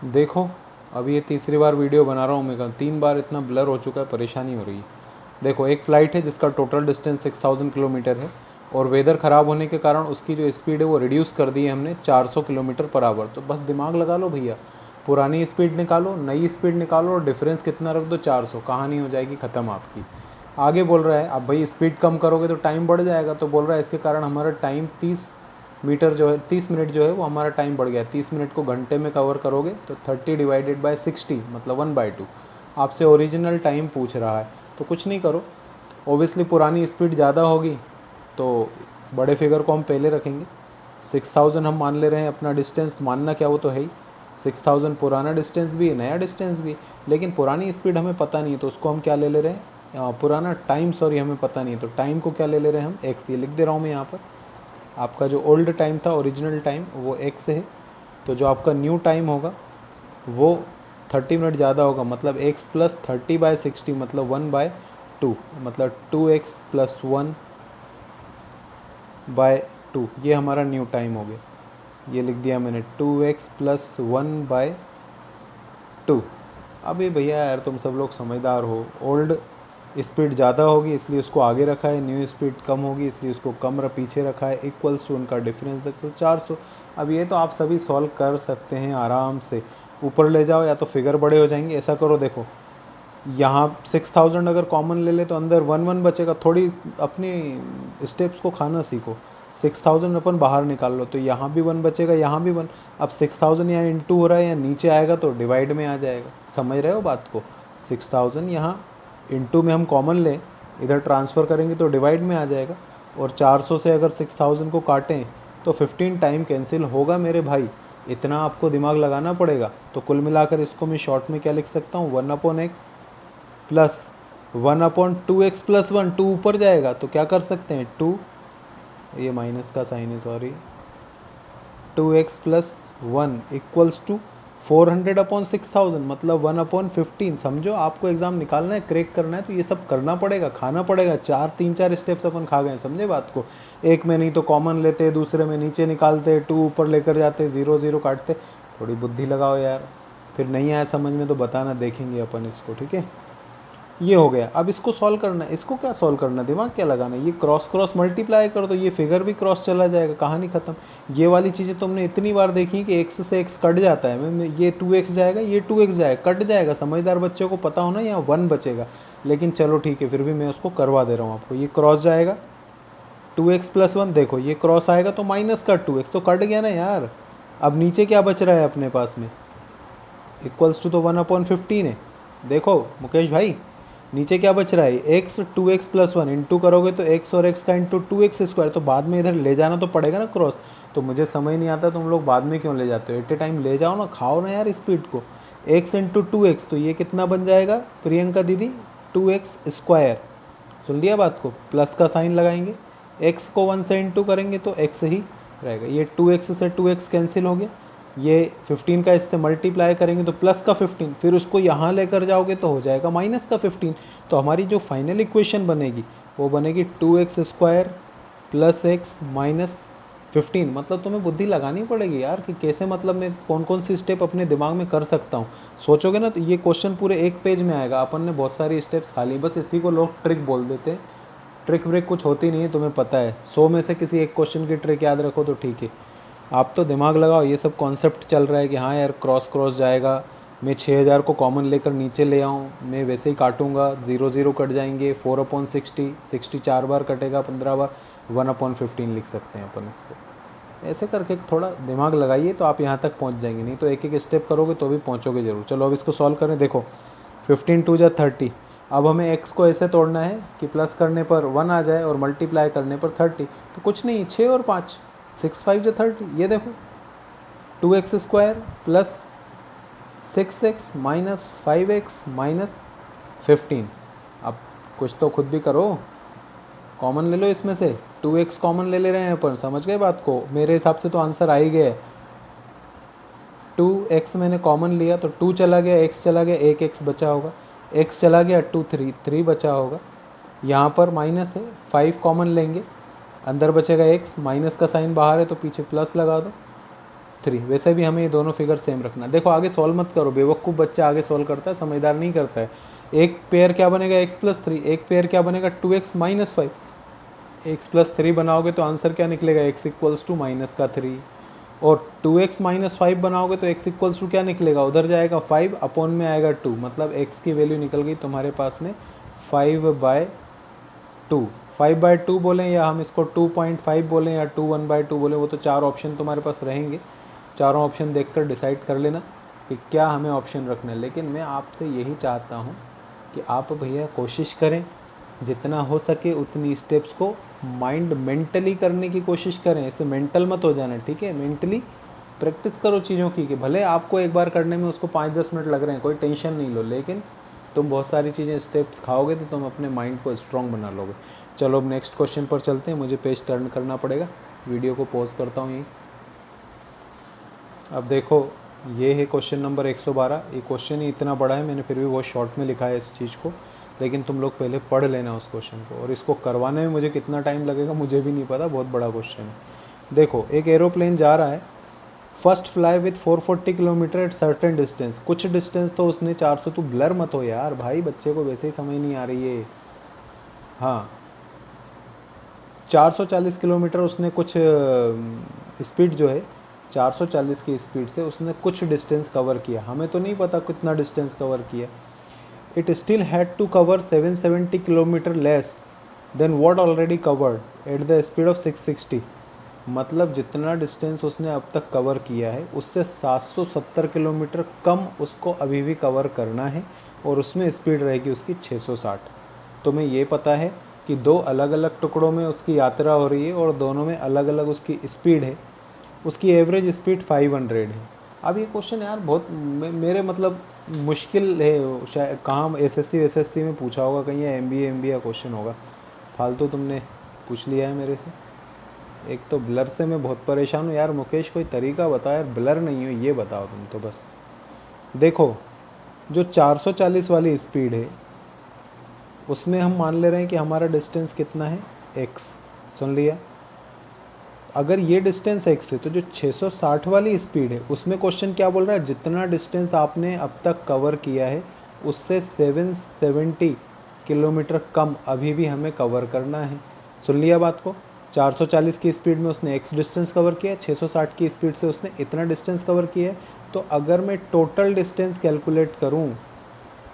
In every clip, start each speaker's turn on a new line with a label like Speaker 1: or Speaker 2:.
Speaker 1: देखो, अभी ये तीसरी बार वीडियो बना रहा हूँ मैं, 3 बार इतना ब्लर हो चुका है, परेशानी हो रही है। देखो, एक फ़्लाइट है जिसका टोटल डिस्टेंस 6000 किलोमीटर है और वेदर ख़राब होने के कारण उसकी जो स्पीड है वो रिड्यूस कर दी है हमने 400 किलोमीटर पर आवर। तो बस दिमाग लगा लो भैया, पुरानी स्पीड निकालो, नई स्पीड निकालो और डिफरेंस कितना रख दो, 400, कहानी हो जाएगी ख़त्म आपकी। आगे बोल रहा है अब भाई स्पीड कम करोगे तो टाइम बढ़ जाएगा, तो बोल रहा है इसके कारण हमारा टाइम 30 मीटर जो है, 30 मिनट जो है वो हमारा टाइम बढ़ गया। 30 मिनट को घंटे में कवर करोगे तो 30 डिवाइडेड बाय 60 मतलब 1/2। आपसे ओरिजिनल टाइम पूछ रहा है, तो कुछ नहीं करो, ओबियसली पुरानी स्पीड ज़्यादा होगी तो बड़े फिगर को हम पहले रखेंगे। 6000 हम मान ले रहे हैं अपना डिस्टेंस, मानना क्या, वो तो है ही। 6000 पुराना डिस्टेंस भी है, नया डिस्टेंस भी है, लेकिन पुरानी स्पीड हमें पता नहीं है तो उसको हम क्या ले ले रहे हैं, पुराना टाइम, सॉरी, हमें पता नहीं है तो टाइम को क्या ले ले रहे हैं हम, एक्स। ये लिख दे रहा हूँ मैं यहाँ पर। आपका जो ओल्ड टाइम था, ओरिजिनल टाइम, वो एक्स है। तो जो आपका न्यू टाइम होगा वो 30 मिनट ज़्यादा होगा, मतलब एक्स प्लस 30/60 मतलब 1/2, मतलब 2x प्लस 1/2, ये हमारा न्यू टाइम हो गया। ये लिख दिया मैंने, 2x प्लस 1/2। अभी भैया यार तुम सब लोग समझदार हो, ओल्ड स्पीड ज़्यादा होगी इसलिए उसको आगे रखा है, न्यू स्पीड कम होगी इसलिए उसको कम पीछे रखा है, इक्वल्स टू उनका डिफरेंस देखो 400। अब ये तो आप सभी सॉल्व कर सकते हैं आराम से, ऊपर ले जाओ या तो फिगर बड़े हो जाएंगे। ऐसा करो, देखो यहाँ 6000 अगर कॉमन ले ले तो अंदर 1 1 बचेगा, थोड़ी अपनी स्टेप्स को खाना सीखो। 6000 अपन बाहर निकाल लो तो यहाँ भी 1 बचेगा, यहाँ भी 1। अब 6000 यहाँ इंटू हो रहा है, या नीचे आएगा तो डिवाइड में आ जाएगा, समझ रहे हो बात को। 6000 यहाँ इंटू में हम कॉमन लें, इधर ट्रांसफ़र करेंगे तो डिवाइड में आ जाएगा। और 400 से अगर 6000 को काटें तो 15 टाइम कैंसिल होगा मेरे भाई, इतना आपको दिमाग लगाना पड़ेगा। तो कुल मिलाकर इसको मैं शॉर्ट में क्या लिख सकता हूँ, 1/x प्लस 1/2x प्लस 1, 2 ऊपर जाएगा तो क्या कर सकते हैं, 2, ये माइनस का साइन है sorry, 2x plus 1 equals to 400/6000 मतलब 1/15। समझो, आपको एग्ज़ाम निकालना है, क्रैक करना है तो ये सब करना पड़ेगा, खाना पड़ेगा। 3 4 स्टेप्स अपन खा गए, समझे बात को। एक में नहीं तो कॉमन लेते, दूसरे में नीचे निकालते, 2 ऊपर लेकर जाते, 0 0 काटते। थोड़ी बुद्धि लगाओ यार, फिर नहीं आया समझ में तो बताना, देखेंगे अपन इसको, ठीक है। ये हो गया। अब इसको सॉल्व करना है, इसको क्या सॉल्व करना है, दिमाग क्या लगाना है, ये क्रॉस क्रॉस मल्टीप्लाई कर दो, ये फिगर भी क्रॉस चला जाएगा, कहानी खत्म। ये वाली चीज़ें तुमने इतनी बार देखी कि एक्स से एक्स कट जाता है, मैं ये 2x जाएगा, ये 2x जाएगा, कट जाएगा। समझदार बच्चों को पता होना यहाँ 1 बचेगा, लेकिन चलो ठीक है, फिर भी मैं उसको करवा दे रहा हूँ आपको। ये क्रॉस जाएगा, 2x प्लस 1, देखो ये क्रॉस आएगा तो माइनस का 2x तो कट गया ना यार। अब नीचे क्या बच रहा है अपने पास में, इक्वल्स टू तो 1/15 है। देखो मुकेश भाई, नीचे क्या बच रहा है, एक्स, 2x प्लस 1 इंटू करोगे तो x और x का इंटू 2x², तो बाद में इधर ले जाना तो पड़ेगा ना क्रॉस। तो मुझे समझ नहीं आता तुम लोग बाद में क्यों ले जाते हो, एट ए टाइम ले जाओ ना, खाओ ना यार स्पीड को। x इंटू 2x तो ये कितना बन जाएगा प्रियंका दीदी, 2x²। सुन लिया बात को, प्लस का साइन लगाएंगे, x को 1 से इंटू करेंगे तो x ही रहेगा। ये 2x से 2x कैंसिल हो गया, ये 15 का इससे मल्टीप्लाई करेंगे तो प्लस का 15, फिर उसको यहाँ लेकर जाओगे तो हो जाएगा माइनस का 15। तो हमारी जो फाइनल इक्वेशन बनेगी वो बनेगी 2x² प्लस x माइनस 15। मतलब तुम्हें बुद्धि लगानी पड़ेगी यार कि कैसे, मतलब मैं कौन कौन सी स्टेप अपने दिमाग में कर सकता हूँ। सोचोगे ना तो ये क्वेश्चन पूरे एक पेज में आएगा, अपन ने बहुत सारी स्टेप्स खा ली, बस इसी को लोग ट्रिक बोल देते हैं। ट्रिक व्रिक कुछ होती नहीं है, तुम्हें पता है। 100 में से किसी एक क्वेश्चन की ट्रिक याद रखो तो ठीक है। आप तो दिमाग लगाओ, ये सब कॉन्सेप्ट चल रहा है कि हाँ यार क्रॉस क्रॉस जाएगा, मैं 6000 को कॉमन लेकर नीचे ले आऊँ, मैं वैसे ही काटूंगा, 0 0 कट जाएंगे, 4/60, 60 4 बार कटेगा, 15 बार, 1/15 लिख सकते हैं अपन इसको। ऐसे करके थोड़ा दिमाग लगाइए तो आप यहाँ तक पहुँच जाएंगे, नहीं तो एक एक स्टेप करोगे तो भी पहुँचोगे ज़रूर। चलो अब इसको सॉल्व करें। देखो 15 2 जा 30। अब हमें x को ऐसे तोड़ना है कि प्लस करने पर 1 आ जाए और मल्टीप्लाई करने पर 30। तो कुछ नहीं, 6 और 5, 6 5 जा 30। ये देखो 2x² plus 6x minus 5x minus 15। अब कुछ तो खुद भी करो, कॉमन ले लो इसमें से, 2x कॉमन ले ले रहे हैं अपन, समझ गए बात को। मेरे हिसाब से तो आंसर आ ही गया है। 2x मैंने कॉमन लिया तो 2 चला गया, x चला गया, एक x बचा होगा, x चला गया 2 3 3 बचा होगा। यहाँ पर माइनस है, 5 कॉमन लेंगे, अंदर बचेगा x, माइनस का साइन बाहर है तो पीछे प्लस लगा दो, 3। वैसे भी हमें ये दोनों फिगर सेम रखना। देखो आगे सॉल्व मत करो, बेवकूफ़ बच्चा आगे सॉल्व करता है, समझदार नहीं करता है। एक पेयर क्या बनेगा x+3, एक पेयर क्या बनेगा 2x - 5। x+3 बनाओगे तो आंसर क्या निकलेगा x = -3। और 2x - 5 बनाओगे तो x = क्या निकलेगा, उधर जाएगा 5 अपॉन में आएगा 2, मतलब x की वैल्यू निकल गई तुम्हारे पास में 5/2। 5/2 बोलें या हम इसको 2.5 बोलें या 1/2 बोलें, वो तो 4 ऑप्शन तुम्हारे पास रहेंगे। चारों ऑप्शन देखकर डिसाइड कर लेना कि क्या हमें ऑप्शन रखना है। लेकिन मैं आपसे यही चाहता हूँ कि आप भैया कोशिश करें, जितना हो सके उतनी स्टेप्स को माइंड मेंटली करने की कोशिश करें। ऐसे मेंटल मत हो जाना, ठीक है। मेंटली प्रैक्टिस करो चीज़ों की, कि भले आपको एक बार करने में उसको 5-10 मिनट लग रहे हैं, कोई टेंशन नहीं लो, लेकिन तुम बहुत सारी चीज़ें स्टेप्स खाओगे तो तुम अपने माइंड को स्ट्रॉन्ग बना लोगे। चलो अब नेक्स्ट क्वेश्चन पर चलते हैं, मुझे पेज टर्न करना पड़ेगा, वीडियो को पॉज करता हूँ यहीं। अब देखो ये है क्वेश्चन नंबर 112। ये क्वेश्चन ही इतना बड़ा है, मैंने फिर भी बहुत शॉर्ट में लिखा है इस चीज़ को, लेकिन तुम लोग पहले पढ़ लेना उस क्वेश्चन को। और इसको करवाने में मुझे कितना टाइम लगेगा मुझे भी नहीं पता, बहुत बड़ा क्वेश्चन है। देखो एक एरोप्लेन जा रहा है, first fly with 440 kilometre at certain distance. कुछ डिस्टेंस तो उसने 400, तू ब्लर मत हो यार भाई, बच्चे को वैसे ही समझ नहीं आ रही है। हाँ 440 किलोमीटर उसने कुछ स्पीड जो है 440 की स्पीड से उसने कुछ डिस्टेंस कवर किया। हमें तो नहीं पता कितना डिस्टेंस कवर किया। It still had to cover 770 kilometre less than what already covered at the speed of 660। मतलब जितना डिस्टेंस उसने अब तक कवर किया है उससे 770 किलोमीटर कम उसको अभी भी कवर करना है, और उसमें स्पीड रहेगी उसकी 660। तुम्हें ये पता है कि दो अलग अलग टुकड़ों में उसकी यात्रा हो रही है और दोनों में अलग अलग उसकी स्पीड है। उसकी एवरेज स्पीड 500 है। अब ये क्वेश्चन यार बहुत मेरे मतलब मुश्किल है, शायद कहाँ एसएससी में पूछा होगा कहीं, या एमबीए क्वेश्चन होगा, फालतू तुमने पूछ लिया है मेरे से। एक तो ब्लर से मैं बहुत परेशान हूँ यार मुकेश, कोई तरीका बता यार, ब्लर नहीं हो ये बताओ तुम तो बस। देखो जो 440 वाली स्पीड है उसमें हम मान ले रहे हैं कि हमारा डिस्टेंस कितना है x, सुन लिया। अगर ये डिस्टेंस x है तो जो 660 वाली स्पीड है उसमें क्वेश्चन क्या बोल रहा है, जितना डिस्टेंस आपने अब तक कवर किया है उससे 770 किलोमीटर कम अभी भी हमें कवर करना है। सुन लिया बात को। 440 की स्पीड में उसने x डिस्टेंस कवर किया, 660 की स्पीड से उसने इतना डिस्टेंस कवर किया है। तो अगर मैं टोटल डिस्टेंस कैलकुलेट करूं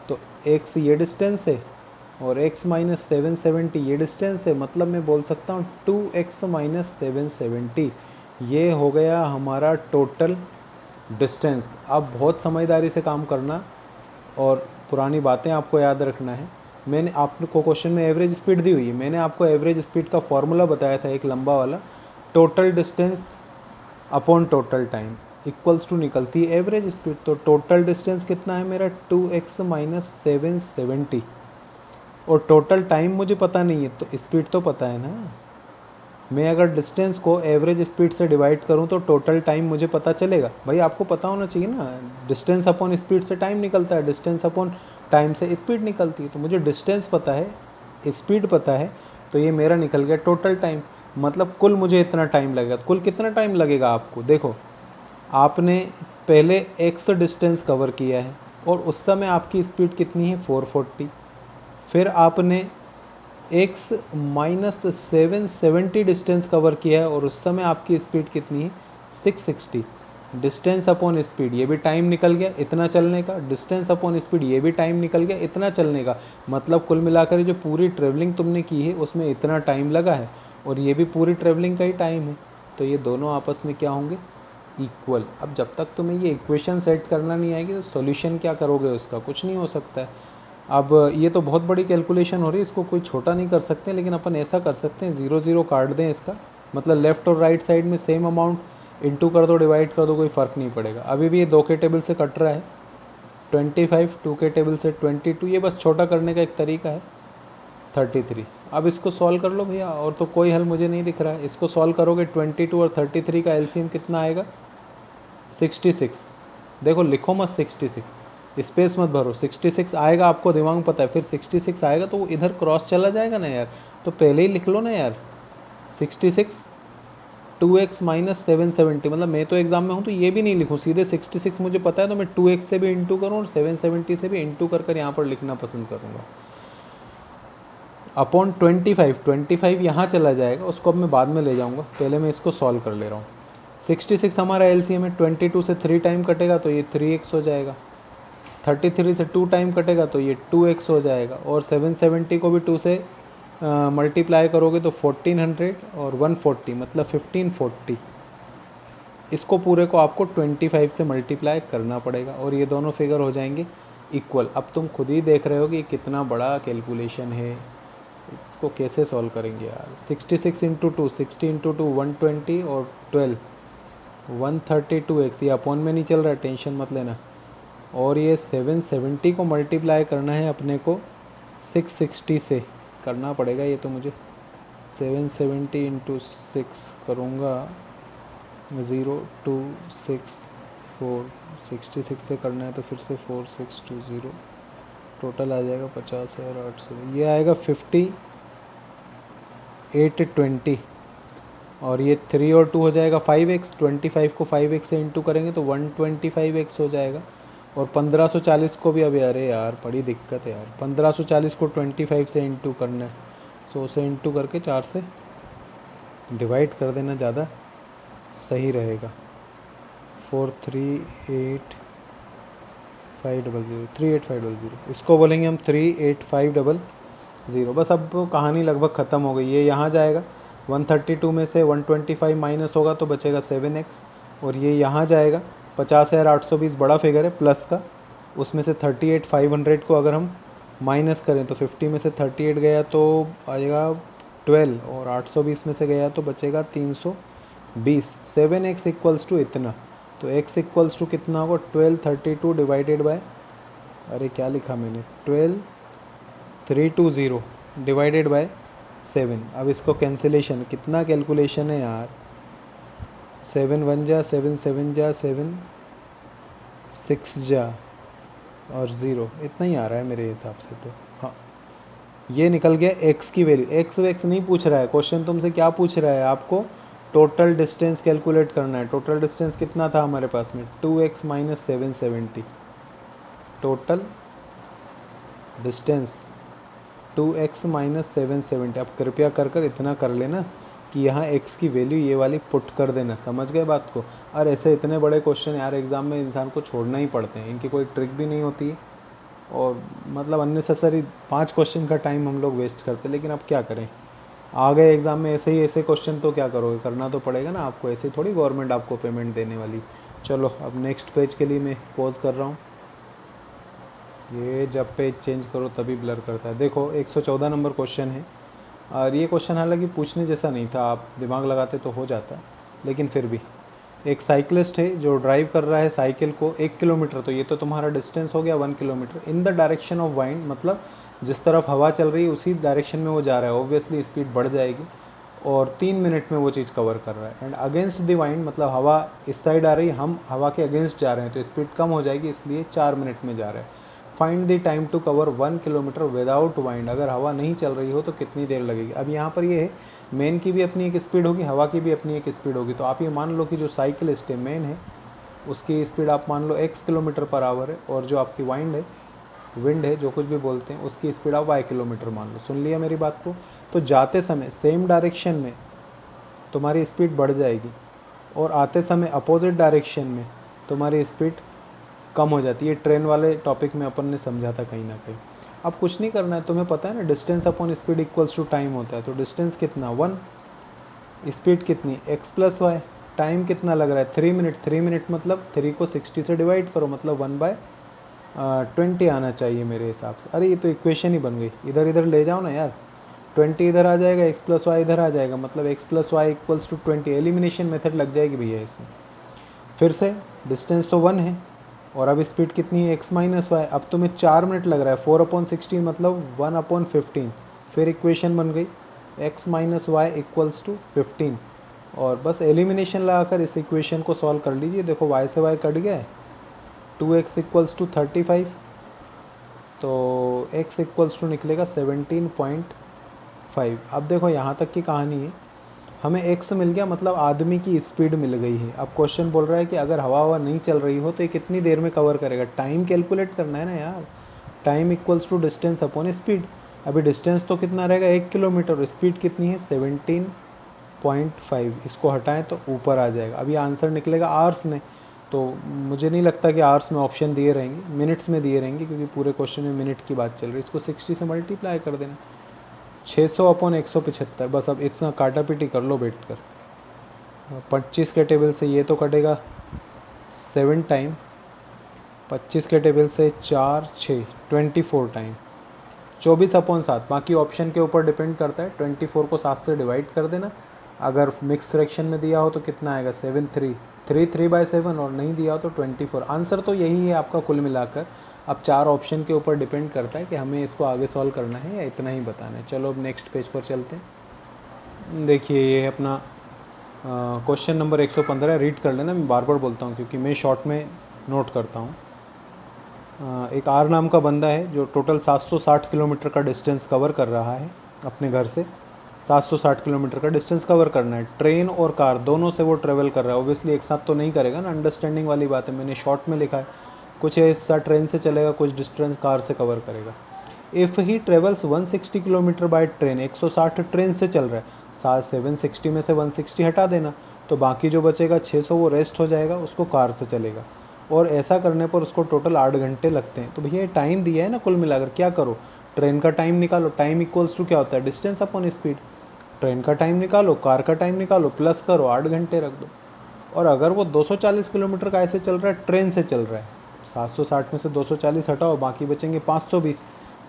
Speaker 1: तो x ये डिस्टेंस है और x - 770 ये डिस्टेंस है, मतलब मैं बोल सकता हूँ 2x - 770 ये हो गया हमारा टोटल डिस्टेंस। अब बहुत समझदारी से काम करना और पुरानी बातें आपको याद रखना है। मैंने आपको क्वेश्चन में एवरेज स्पीड दी हुई है, मैंने आपको एवरेज स्पीड का फॉर्मूला बताया था एक लंबा वाला, total distance upon total time equals to निकलती है एवरेज स्पीड। तो टोटल डिस्टेंस कितना है मेरा 2x - 770, और टोटल टाइम मुझे पता नहीं है तो स्पीड तो पता है ना। मैं अगर डिस्टेंस को एवरेज स्पीड से डिवाइड करूं तो टोटल टाइम मुझे पता चलेगा। भाई आपको पता होना चाहिए ना, डिस्टेंस अपॉन स्पीड से टाइम निकलता है, डिस्टेंस अपॉन टाइम से स्पीड निकलती है। तो मुझे डिस्टेंस पता है, स्पीड पता है, तो ये मेरा निकल गया टोटल टाइम। मतलब कुल मुझे इतना टाइम लगेगा। कुल कितना टाइम लगेगा आपको, देखो आपने पहले x डिस्टेंस कवर किया है और उस समय आपकी स्पीड कितनी है 440। फिर आपने x - 770 डिस्टेंस कवर किया है और उस समय आपकी स्पीड कितनी है 660। डिस्टेंस अपॉन स्पीड ये भी टाइम निकल गया इतना चलने का, डिस्टेंस अपॉन स्पीड ये भी टाइम निकल गया इतना चलने का। मतलब कुल मिलाकर जो पूरी ट्रेवलिंग तुमने की है उसमें इतना टाइम लगा है, और ये भी पूरी ट्रेवलिंग का ही टाइम है। तो ये दोनों आपस में क्या होंगे, इक्वल। अब जब तक तुम्हें ये इक्वेशन सेट करना नहीं आएगी तो सॉल्यूशन क्या करोगे उसका, कुछ नहीं हो सकता है। अब ये तो बहुत बड़ी कैलकुलेशन हो रही है, इसको कोई छोटा नहीं कर सकते, लेकिन अपन ऐसा कर सकते हैं 0 0 काट दें इसका, मतलब लेफ़्ट और राइट साइड में सेम अमाउंट इंटू कर दो, डिवाइड कर दो, कोई फ़र्क नहीं पड़ेगा। अभी भी ये 2 के टेबल से कट रहा है 25, 2 के टेबल से 22, ये बस छोटा करने का एक तरीका है 33। अब इसको सॉल्व कर लो भैया, और तो कोई हल मुझे नहीं दिख रहा है। इसको सॉल्व करोगे 22 और 33 का एलसीएम कितना आएगा 66। देखो लिखो मत 66, स्पेस मत भरो, 66 आएगा, आपको दिमाग में पता है। फिर 66 आएगा तो वो इधर क्रॉस चला जाएगा ना यार, तो पहले ही लिख लो ना यार 66 2x माइनस 770, मतलब मैं तो एग्जाम में हूँ तो ये भी नहीं लिखूँ, सीधे 66 मुझे पता है तो मैं 2x से भी इंटू करूँ और 770 से भी इंटू कर यहाँ पर लिखना पसंद करूँगा। अपॉन 25 यहाँ चला जाएगा, उसको अब मैं बाद में ले जाऊँगा, पहले मैं इसको सॉल्व कर ले रहा हूँ। 66 हमारा एलसीएम है, 22 से 3 टाइम कटेगा तो ये 3x हो जाएगा, 33 से 2 टाइम कटेगा तो ये 2x हो जाएगा, और 770 को भी 2 से मल्टीप्लाई करोगे तो 1400 और 140 मतलब 1540। इसको पूरे को आपको 25 से मल्टीप्लाई करना पड़ेगा और ये दोनों फिगर हो जाएंगे इक्वल। अब तुम खुद ही देख रहे हो कि कितना बड़ा कैलकुलेशन है, इसको कैसे सॉल्व करेंगे यार। 66 इंटू 2, 60 इंटू 2 120 और 12 132x, ये अपॉन में नहीं चल रहा है, टेंशन मत लेना। और ये 770 को मल्टीप्लाई करना है अपने को 660 से, करना पड़ेगा ये तो मुझे। 770 इंटू 6 करूँगा 0 2 6 4, 66 से करना है तो फिर से 4620, टोटल आ जाएगा 50,800, ये आएगा 5820, और ये 3 और 2 हो जाएगा 5x, 25 को 5x से इंटू करेंगे तो 125x हो जाएगा। और 1540 को भी, अभी अरे यार बड़ी दिक्कत है यार, 1540 को 25 से इंटू करना है, 100 से इंटू करके 4 से डिवाइड कर देना, ज़्यादा सही रहेगा। 38500, इसको बोलेंगे हम 38500। बस अब कहानी लगभग ख़त्म हो गई। ये यहाँ जाएगा, 132 में से 125 माइनस होगा तो बचेगा 7x, और ये यहाँ जाएगा 50,820 बड़ा फिगर है प्लस का, उसमें से 38,500 को अगर हम माइनस करें तो 50 में से 38 गया तो आएगा 12, और 820 में से गया तो बचेगा 320। 7x इक्वल्स टू इतना, तो x इक्वल्स टू कितना होगा 1232 डिवाइडेड बाय, अरे क्या लिखा मैंने, 12320 डिवाइडेड बाय 7। अब इसको कैंसिलेशन, कितना कैलकुलेशन है यार, 7 1 जा 7 7 जा 7 6 जा और 0, इतना ही आ रहा है मेरे हिसाब से तो। हाँ, ये निकल गया x की वैल्यू। x वेक्स नहीं पूछ रहा है क्वेश्चन, तुमसे क्या पूछ रहा है, आपको टोटल डिस्टेंस कैलकुलेट करना है। टोटल डिस्टेंस कितना था हमारे पास में, 2x minus 770, total distance 2x minus 770। अब कृपया कर इतना कर लेना कि यहाँ x की वैल्यू ये वाली पुट कर देना, समझ गए बात को। और ऐसे इतने बड़े क्वेश्चन यार एग्ज़ाम में इंसान को छोड़ना ही पड़ते हैं, इनकी कोई ट्रिक भी नहीं होती है, और मतलब अननेसेसरी 5 क्वेश्चन का टाइम हम लोग वेस्ट करते हैं। लेकिन अब क्या करें, आ गए एग्ज़ाम में ऐसे ही ऐसे क्वेश्चन, तो क्या करोगे, करना तो पड़ेगा ना आपको, ऐसे थोड़ी गवर्नमेंट आपको पेमेंट देने वाली। चलो अब नेक्स्ट पेज के लिए मैं पॉज कर रहा हूँ, ये जब पेज चेंज करो तभी ब्लर करता है। देखो 114 नंबर क्वेश्चन है, और ये क्वेश्चन हालांकि पूछने जैसा नहीं था, आप दिमाग लगाते तो हो जाता, लेकिन फिर भी एक साइकिलिस्ट है जो ड्राइव कर रहा है साइकिल को 1 किलोमीटर, तो ये तो तुम्हारा डिस्टेंस हो गया 1 kilometre, in the direction of wind, मतलब जिस तरफ हवा चल रही है उसी डायरेक्शन में वो जा रहा है, ऑब्वियसली स्पीड बढ़ जाएगी, और 3 मिनट में वो चीज़ कवर कर रहा है। एंड अगेंस्ट द वाइंड, मतलब हवा इस साइड आ रही है, हम हवा के अगेंस्ट जा रहे हैं तो स्पीड कम हो जाएगी, इसलिए 4 मिनट में जा रहा है। Find the time to cover 1 kilometre without wind, अगर हवा नहीं चल रही हो तो कितनी देर लगेगी। अब यहाँ पर ये है, मैन की भी अपनी एक स्पीड होगी, हवा की भी अपनी एक स्पीड होगी, तो आप ये मान लो कि जो साइकिलिस्ट है मैन है उसकी स्पीड आप मान लो x किलोमीटर पर आवर है, और जो आपकी विंड है जो कुछ भी बोलते हैं उसकी स्पीड आप y किलोमीटर मान लो। सुन लिया मेरी बात को। तो जाते समय सेम डायरेक्शन में तुम्हारी स्पीड बढ़ जाएगी, और आते समय अपोजिट डायरेक्शन में तुम्हारी स्पीड कम हो जाती है। ट्रेन वाले टॉपिक में अपन ने समझा था कहीं ना कहीं। अब कुछ नहीं करना है, तुम्हें पता है ना distance upon speed equals to time होता है, तो डिस्टेंस कितना 1, स्पीड कितनी x प्लस वाई, टाइम कितना लग रहा है 3 मिनट, 3 मिनट मतलब 3 को 60 से डिवाइड करो, मतलब 1/20 आना चाहिए मेरे हिसाब से। अरे ये तो इक्वेशन ही बन गई, इधर इधर ले जाओ ना यार, 20 इधर आ जाएगा, x प्लस वाई इधर आ जाएगा, मतलब x plus Y equals to 20। Elimination method लग जाएगी भैया इसमें। फिर से डिस्टेंस तो 1 है, और अब स्पीड कितनी है x माइनस वाई, अब तुम्हें 4 मिनट लग रहा है, 4/16 मतलब 1/15, फिर इक्वेशन बन गई x minus Y equals to 15, और बस एलिमिनेशन लगाकर इस इक्वेशन को सॉल्व कर लीजिए। देखो y से y कट गया है, 2x इक्वल्स टू 35, तो x इक्वल्स टू निकलेगा 17.5। अब देखो यहाँ तक की कहानी है, हमें x मिल गया, मतलब आदमी की स्पीड मिल गई है। अब क्वेश्चन बोल रहा है कि अगर हवा नहीं चल रही हो तो ये कितनी देर में कवर करेगा। टाइम कैलकुलेट करना है ना यार। Time equals to distance upon speed. अभी डिस्टेंस तो कितना रहेगा 1 किलोमीटर, स्पीड कितनी है 17.5। इसको हटाएं तो ऊपर आ जाएगा। अभी आंसर निकलेगा आवर्स में, तो मुझे नहीं लगता कि आवर्स में ऑप्शन दिए रहेंगे, मिनट्स में दिए रहेंगे, क्योंकि पूरे क्वेश्चन में मिनट की बात चल रही है। इसको 60 से मल्टीप्लाई कर देना, 600 अपॉन 175। बस अब इतना काटा पीटी कर लो बैठ कर। 25 के टेबल से ये तो कटेगा 7 टाइम, 25 के टेबल से 4 6 24 टाइम, 24/7। बाकी ऑप्शन के ऊपर डिपेंड करता है। 24 को 7 से डिवाइड कर देना। अगर मिक्स फ्रैक्शन में दिया हो तो कितना आएगा 7 3 3 3/7, और नहीं दिया हो तो 24। आंसर तो यही है आपका कुल मिलाकर। अब 4 ऑप्शन के ऊपर डिपेंड करता है कि हमें इसको आगे सॉल्व करना है या इतना ही बताना है। चलो अब नेक्स्ट पेज पर चलते हैं। देखिए ये है अपना क्वेश्चन नंबर 115। रीड कर लेना, मैं बार बार बोलता हूँ क्योंकि मैं शॉर्ट में नोट करता हूँ। एक आर नाम का बंदा है जो टोटल 760 किलोमीटर का डिस्टेंस कवर कर रहा है अपने घर से। 760 किलोमीटर का डिस्टेंस कवर करना है। ट्रेन और कार दोनों से वो ट्रेवल कर रहा है। ओबियसली एक साथ तो नहीं करेगा ना, अंडरस्टैंडिंग वाली बात है, मैंने शॉर्ट में लिखा है। कुछ हिस्सा ट्रेन से चलेगा, कुछ डिस्टेंस कार से कवर करेगा। If he travels 160 kilometre by train, 160 train से चल रहा है, 760 में से 160 हटा देना, तो बाकी जो बचेगा 600 वो रेस्ट हो जाएगा, उसको कार से चलेगा। और ऐसा करने पर उसको टोटल 8 घंटे लगते हैं। तो भैया ये टाइम दिया है ना कुल मिलाकर, क्या करो ट्रेन का टाइम निकालो। टाइम इक्वल्स टू क्या होता है डिस्टेंस अपॉन स्पीड। ट्रेन का टाइम निकालो, कार का टाइम निकालो, प्लस करो 8 घंटे रख दो। और अगर वो 240 किलोमीटर का ऐसे चल रहा है, ट्रेन से चल रहा है, 760 में से 240 हटाओ, बाकी बचेंगे 520,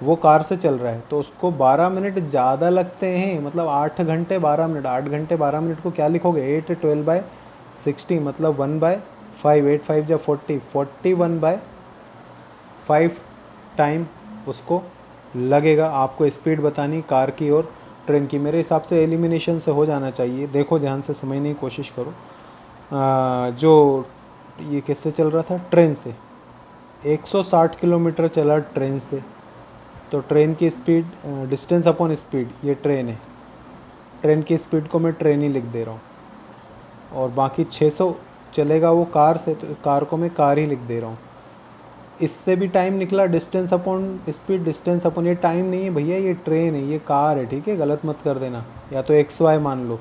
Speaker 1: वो कार से चल रहा है, तो उसको 12 मिनट ज़्यादा लगते हैं। मतलब 8 घंटे 12 मिनट। 8 घंटे 12 मिनट को क्या लिखोगे 8 12/60, मतलब 1/5, 8 5 जा 40, 41/5 टाइम उसको लगेगा। आपको स्पीड बतानी कार की और ट्रेन की। मेरे हिसाब से एलिमिनेशन से हो जाना चाहिए। देखो ध्यान से समझने की कोशिश करो। जो ये किससे चल रहा था, ट्रेन से। 160 किलोमीटर चला ट्रेन से, तो ट्रेन की स्पीड डिस्टेंस अपॉन स्पीड, ये ट्रेन है, ट्रेन की स्पीड को मैं ट्रेन ही लिख दे रहा हूँ। और बाकी 600 चलेगा वो कार से, तो कार को मैं कार ही लिख दे रहा हूँ। इससे भी टाइम निकला distance upon speed, distance upon, ये टाइम नहीं है भैया, ये ट्रेन है, ये कार है, ठीक है, गलत मत कर देना। या तो XY मान लो।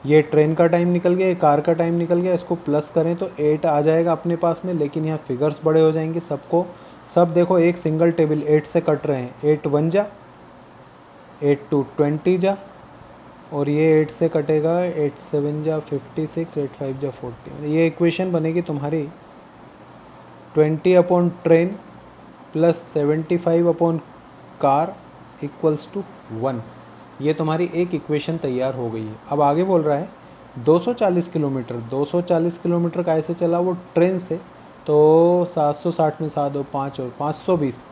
Speaker 1: ये ट्रेन का टाइम निकल गया, ये कार का टाइम निकल गया, इसको प्लस करें तो 8 आ जाएगा अपने पास में। लेकिन यहाँ फिगर्स बड़े हो जाएंगे सबको। सब देखो एक सिंगल टेबल 8 से कट रहे हैं। 8 1 जा, 8 2 20 जा, और ये 8 से कटेगा, 8 7 जा 56, 8 5 जा 40। ये इक्वेशन बनेगी तुम्हारी 20 upon train plus 75 upon car equals to 1। ये तुम्हारी एक इक्वेशन तैयार हो गई है। अब आगे बोल रहा है 240 किलोमीटर, 240 किलोमीटर का ऐसे चला वो ट्रेन से, तो 760 में 7 और 5 और 520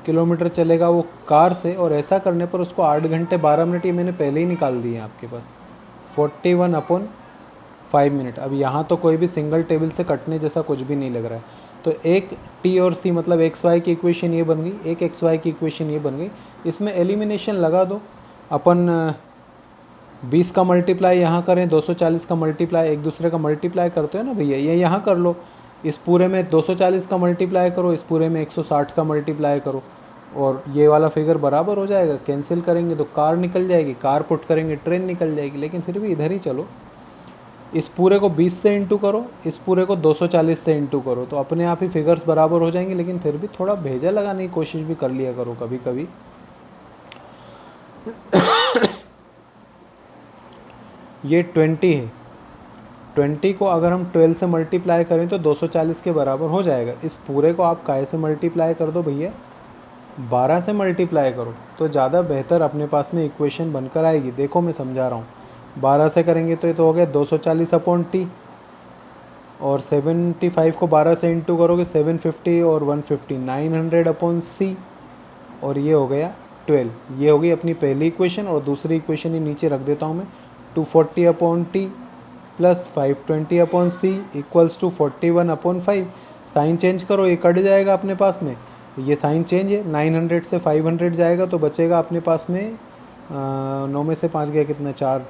Speaker 1: किलोमीटर चलेगा वो कार से। और ऐसा करने पर उसको 8 घंटे 12 मिनट, ये मैंने पहले ही निकाल दिए हैं आपके पास, 41/5 मिनट। अब यहाँ तो कोई भी सिंगल टेबल से कटने जैसा कुछ भी नहीं लग रहा है। तो एक T और C मतलब XY की इक्वेशन ये बन गई, एक XY की इक्वेशन ये बन गई। इसमें एलिमिनेशन लगा दो। अपन 20 का मल्टीप्लाई यहाँ करें, 240 का मल्टीप्लाई एक दूसरे का मल्टीप्लाई करते हो ना भैया, ये यहाँ कर लो। इस पूरे में 240 का मल्टीप्लाई करो, इस पूरे में 160 का मल्टीप्लाई करो, और ये वाला फिगर बराबर हो जाएगा। कैंसिल करेंगे तो कार निकल जाएगी, कार पुट करेंगे ट्रेन निकल जाएगी। लेकिन फिर भी इधर ही चलो, इस पूरे को 20 से इंटू करो, इस पूरे को 240 से इंटू करो, तो अपने आप ही फिगर्स बराबर हो जाएंगे। लेकिन फिर भी थोड़ा भेजा लगाने की कोशिश भी कर लिया करो कभी कभी। ये 20 है, 20 को अगर हम 12 से मल्टीप्लाई करें तो 240 के बराबर हो जाएगा। इस पूरे को आप काहे से मल्टीप्लाई कर दो भैया, 12 से मल्टीप्लाई करो, तो ज़्यादा बेहतर अपने पास में इक्वेशन बनकर आएगी। देखो मैं समझा रहा हूँ, 12 से करेंगे तो ये तो हो गया 240 अपॉन T, और 75 को 12 से इंटू करोगे 750 और 150, 900 अपॉन C, और ये हो गया 12। ये होगी अपनी पहली इक्वेशन। और दूसरी इक्वेशन ही नीचे रख देता हूँ मैं, 240 upon T plus 520 upon C equals to 41/5। Sign change करो, ये कट जाएगा अपने पास में, ये साइन चेंज है, 900 से 500 जाएगा तो बचेगा अपने पास में 9 में से 5 गया कितना, 4,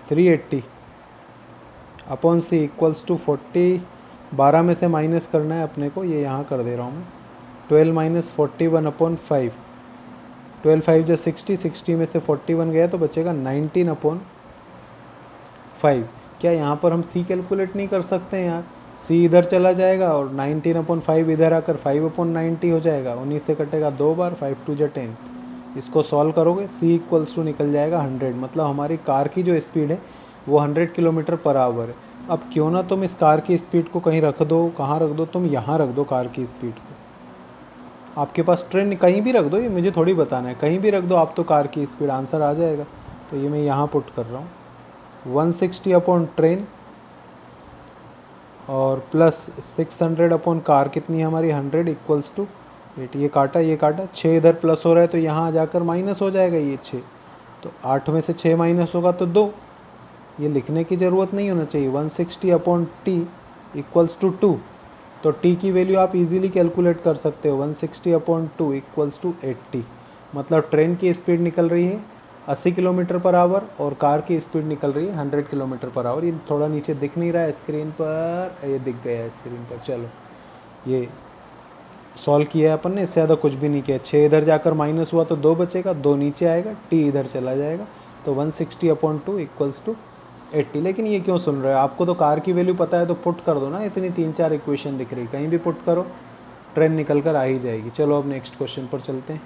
Speaker 1: 380 अपॉन सी इक्वल्स टू 40, 12 में से माइनस करना है अपने को, ये यहाँ कर दे रहा हूँ मैं, 12 माइनस 41 अपॉन 5, 12 5 जो 60, 60 में से 41 गया तो बचेगा 19 अपॉन 5। क्या यहाँ पर हम सी कैलकुलेट नहीं कर सकते हैं यार? सी इधर चला जाएगा और 19 अपॉन 5 इधर आकर 5 अपॉन 90 हो जाएगा, 19 से कटेगा 2 बार, 5 2 जा 10। इसको सॉल्व करोगे सी इक्वल्स टू निकल जाएगा 100, मतलब हमारी कार की जो स्पीड है वो 100 किलोमीटर पर आवर है। अब क्यों ना तुम इस कार की स्पीड को कहीं रख दो, कहाँ रख दो, तुम यहाँ रख दो कार की स्पीड को। आपके पास ट्रेन कहीं भी रख दो, ये मुझे थोड़ी बताना है, कहीं भी रख दो आप तो कार की स्पीड आंसर आ जाएगा। तो ये मैं यहाँ पुट कर रहा हूँ 160 अपॉन ट्रेन और प्लस 600 अपॉन कार कितनी है हमारी 100 इक्वल्स टू 8। ये काटा 6 इधर प्लस हो रहा है तो यहाँ जाकर माइनस हो जाएगा ये 6, तो 8 में से 6 माइनस होगा तो 2। ये लिखने की ज़रूरत नहीं होना चाहिए। 160 अपॉन टी इक्वल्स टू 2, तो टी की वैल्यू आप इजीली कैलकुलेट कर सकते हो। 160 अपॉन 2 इक्वल्स टू 80, मतलब ट्रेन की स्पीड निकल रही है 80 किलोमीटर पर आवर और कार की स्पीड निकल रही है 100 किलोमीटर पर आवर। ये थोड़ा नीचे दिख नहीं रहा है स्क्रीन पर, ये दिख गया है स्क्रीन पर। चलो ये सॉल्व किया है अपन ने, इससे ज़्यादा कुछ भी नहीं किया। 6 इधर जाकर माइनस हुआ तो 2 बचेगा, 2 नीचे आएगा, टी इधर चला जाएगा, तो 160 अपॉन 2 इक्वल्स टू 80। लेकिन ये क्यों सुन रहे हो? आपको तो कार की वैल्यू पता है तो पुट कर दो ना, इतनी 3-4 इक्वेशन दिख रही, कहीं भी पुट करो, ट्रेन निकल कर आ ही जाएगी। चलो अब नेक्स्ट क्वेश्चन पर चलते हैं।